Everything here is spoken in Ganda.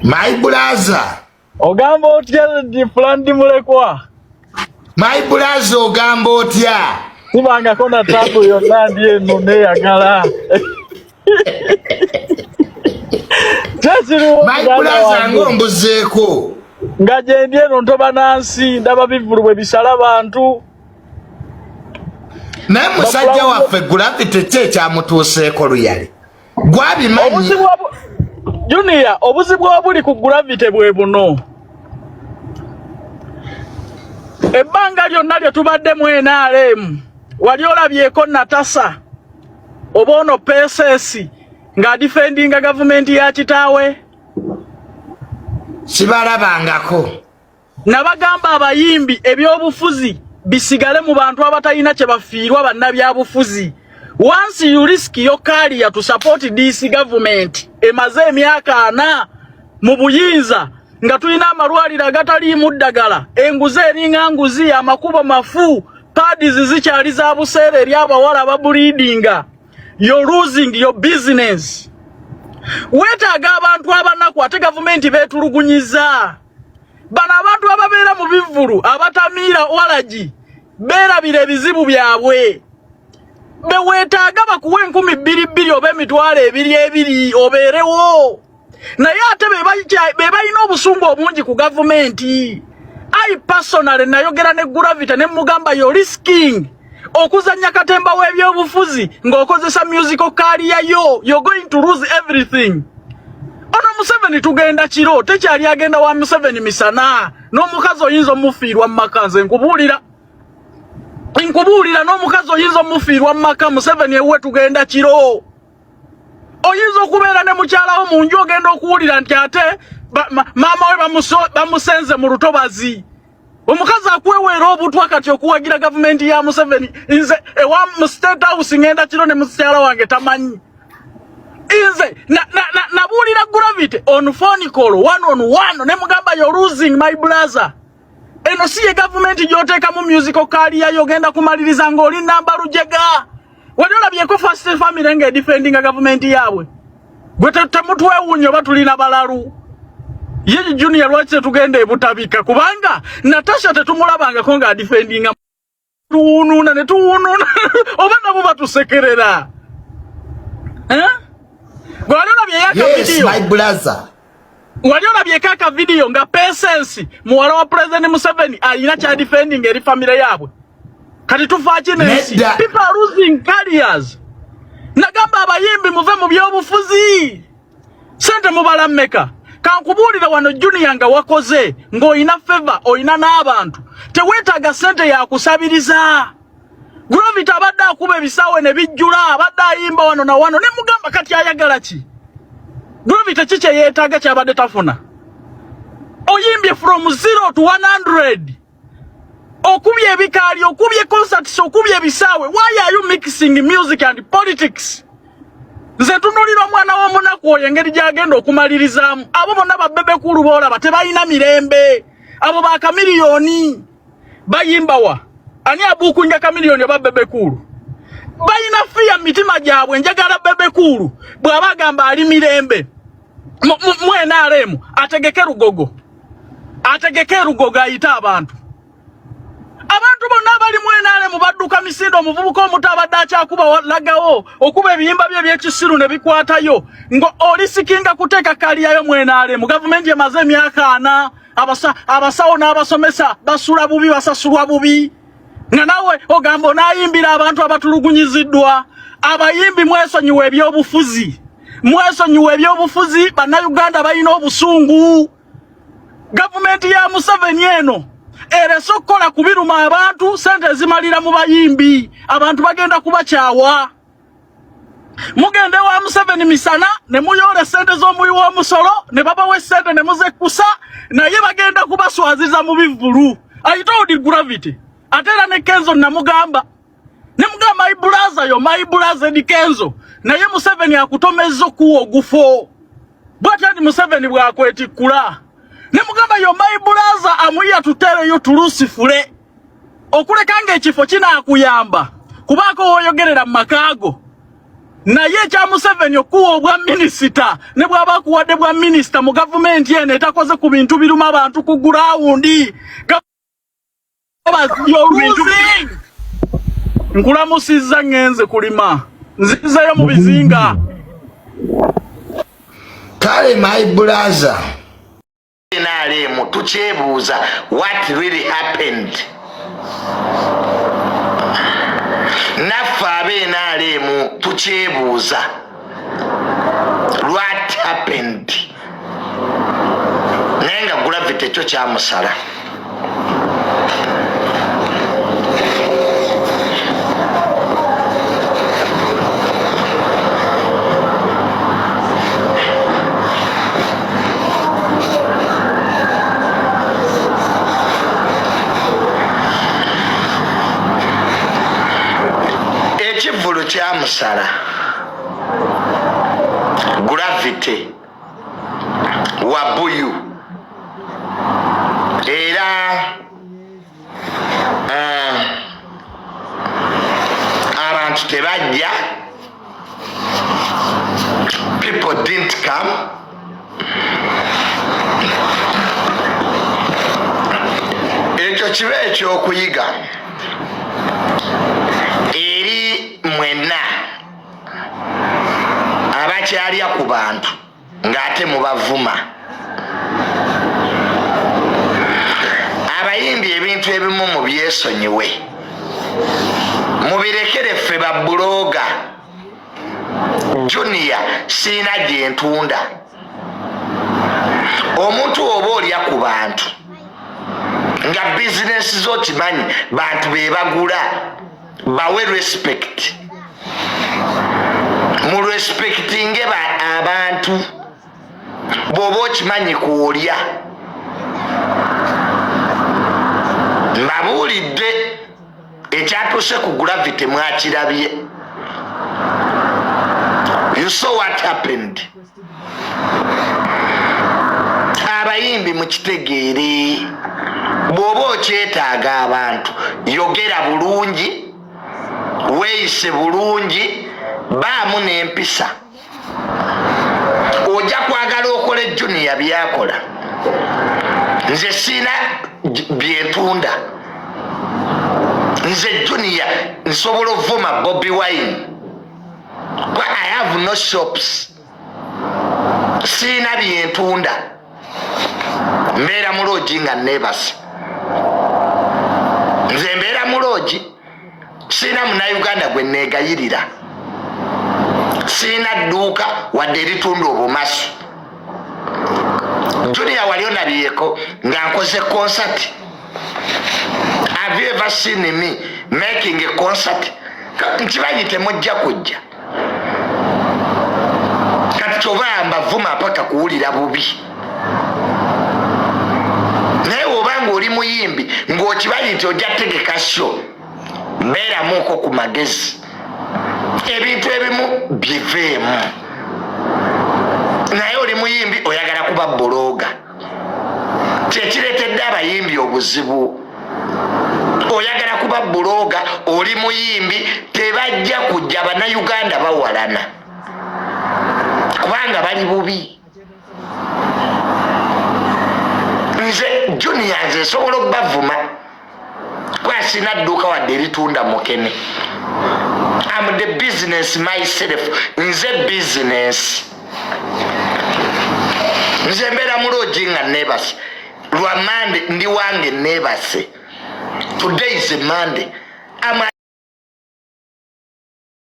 My brother. Ogamba otya di Flandi mulekwa. My brother ogamba otya. Sibanga kona tabu yonna ndiye nune yagala. My brother ngombuzeeko. Nga gyendye no ntoba nansi ndaba bivulu bwe bisala bantu. Naye musajja waffe Gravity kyamutuuseeko luyali. Gwabimanyi. Junior, obuzibu obuli ku Gravity bwe buno. Ebbanga lyonna lye tubadde mu NRM wali olabyeko Natasa oba ono PSS nga defendinga gavumenti ya kitaawe. Sibalabangako. Nabagamba abayimbi ebyobufuzi bisigale mu bantu abatalina kye bafiirwa bannabyabufuzi. Once you risk your career to support this government, emaze emyaka 4 mu buyinza nga tulina amalwaliro agatali muddagala, enguze eringa nguzi, amakubo mafu, padis zikyali za buseere eri abawala babulidinga. You're losing your business. Wetaaga abantu abanaku ate gavumenti beetulugunyiza. Bano abantu ababeera mu bivulu abatamiira walaji beerabira ebizibu byabwe. Bewetaaga bakuwe 2,200 oba emitwalo 2,200 obeerewo. Naye ate be balina obusungu obungi ku gavumenti. I personally nayogera ne Gravity ne mugamba yo risking okuzanya katemba w'ebyobufuzi ng'okozesa musical career yo. You're going to lose everything. Ono Museveni tugenda kiro tekyali agenda wa Museveni misana n'omukazi oyinza omufiirwa mu maka. Nze nkubuulira n'omukazi oyinza omufiirwa mu maka. Museveni ewe tugenda kiro. Oyinza okubeera ne mukyalawo mu nju ogenda okuwulira nti ate maama we bamusenze mu lutobazi. Omukazi akweweera obutwa kati okuwagira gavumenti ya Museveni. Nze ewa mu State House ngenda kiro ne mukyala wange tamanyi. Nze nabuulira Gravity on phone call one-on-one ne mugamba you're losing my brother. Eno si ye gavumenti gy'oteeka mu musical career yogenda kumaliriza ng'oli namba lujega. Wali olabyeko First Family nga defendinga gavumenti yaabwe. Gwe temutwewuunye oba tulina balalu. Ye Junior lwaki tugenda ebutabika kubanga Natasha tetumulabangako nga defendinga tuwunuuna ne tuwunuuna oba nabo batusekerera. Wali olabyeko Yes, my brother. Wali olabyeko aka video nga Patience muwala wa President Museveni alina kya defending eri family yaabwe. Kati tufa kinesi. People are losing careers. Nagamba abayimbi muve mu byobufuzi. Sente mubala mmeka. Kankubuulira wano Junior nga wakoze ng'oyina favor oyina n'abantu. Teweetaaga sente ya kusabiriza. Gravity abadde akuba ebisaawe ne bijjula abadde ayimba wano na wano ne mugamba kati ayagala ki? Gravity kiki yeetaaga kyabadde tafuna? Oyimbye from 0 to 100. Okubye ebikaali, okubye concerts, okubye ebisaawe. Why are you mixing music and politics? Nze tunulira omwana w'omunaku oyo engeri gy'agenda okumalirizamu. Abo bonna babbebekulu boolaba tebalina mirembe. Abo ba kamiliyoni bayimbawa. Ani abuukunja kamiliyoni oba bebekulu? Balina fiya mitima gyabwe njagala bebekulu. Bw'aba agamba ali mirembe. Mu NRM ategeke lugogo. Ategeke lugogo ayita abantu. Abantu bonna bali mu NRM badduka misindo omuvubuka omutabadde akyakuba lagawo okuba ebiyimba bye by'ekisiru ne bikwatayo ngo olisikinga kuteeka kaliyayo mu NRM. Gavumenti emaze emyaka 4 abasawo n'abasomesa basula bubi basasulwa bubi nga nawe ogamba onaayimbira abantu abatulugunyiziddwa. Abayimbi mwesonyiwe ebyobufuzi. Mwesonyiwe ebyobufuzi. Bannayuganda balina obusungu. Gavumenti ya Museveni eno ereso okukola kubiruma abantu sente zimalira mu bayimbi. Abantu bagenda kubakyawa. Mugende wa Museveni misana ne muyole sente z'omuwi w'omusolo ne babawe sente ne muzekusa naye bagenda kubaswaziza mu bivulu. I told Gravity. Atera ne Kenzo namugamba. Ne mugamba my brother yo my brother di Kenzo. Naye Museveni akutomezzo kuwo gufo. Bwatandi Museveni bwakwetikula. Ne mugamba yo my brother amuya tutere yo tulusifule. Okulekanga ekifo kinaakuyamba. Kubako oyogerera mu makaago. naye kya Museveni okuwa obwa minisita ne bwaba kuwadde bwa minisita mu gavumenti ene etakoze ku bintu biruma abantu ku gurawundi nkulamusizza ngenze kulima nzizayo mu bizinga kale my brother nalemu tukyebuuza what really happened naffe ab'enaalemu tukyebuuza what happened naye nga Gravity ekyo kyamusala ekivvulu kyamusala Gravity Wabuyu era abantu tebajja, people didn't come. Ekyo kiba ekyokuyiga eri mwenna abakyalya ku bantu ng'ate mubavuma. Abayimbi ebintu ebimu mubyesonyiwe, mubirekere ffe babbuloga. Junior siina gye ntunda. Omuntu oba olya ku bantu nga bizinesi zo kimanyi bantu be bagula, bawe respect. Mu respectinge abantu bw'oba okimanyi kwolya. Mbabuulidde ekyatuuse ku Gravity mwakirabye. You saw what happened. Abayimbi mukitegeere, bw'oba okyetaaga abantu yogera bulungi, weeyise bulungi, baamu n'empisa. Ojja kwagala okole Junior byakola. Nze siina byentunda. Nze Junior nsobola ovuma Bobi Wine. But I have no shops. Siina byentunda. Mbeera mu loogi nga neebase. Nze mbeera mu loogi. Siina Munnayuganda gwe neegayirira. Siina dduuka wadde eritunda obumasu. Junior wali onabyeko nga nkoze concert. Have you ever seen me making a concert? Nkimanyi temujja kujja. Kati kyova mbavuma paka kuwulira bubi. Naye obanga oli muyimbi ng'okimanyi nti ojja tegeka show, mbeeramuuko ku magezi. Ebintu ebimu biveemu. Naye oli muyimbi oyagala kuba bbulooga. Kyekireetedde abayimbi obuzibu. Oyagala kuba bbulooga, oli muyimbi, tebajja kujja Bannayuganda bawalana. Kubanga bali bubi. Nze Junior nze nsobola okubavuma. Kuba sina dduuka wadde eritunda mukene. I'm the business myself. Nze business. Nze mbeera mu loogi nga neebase. Lwa Monday ndi wange neebase. Today is a Monday.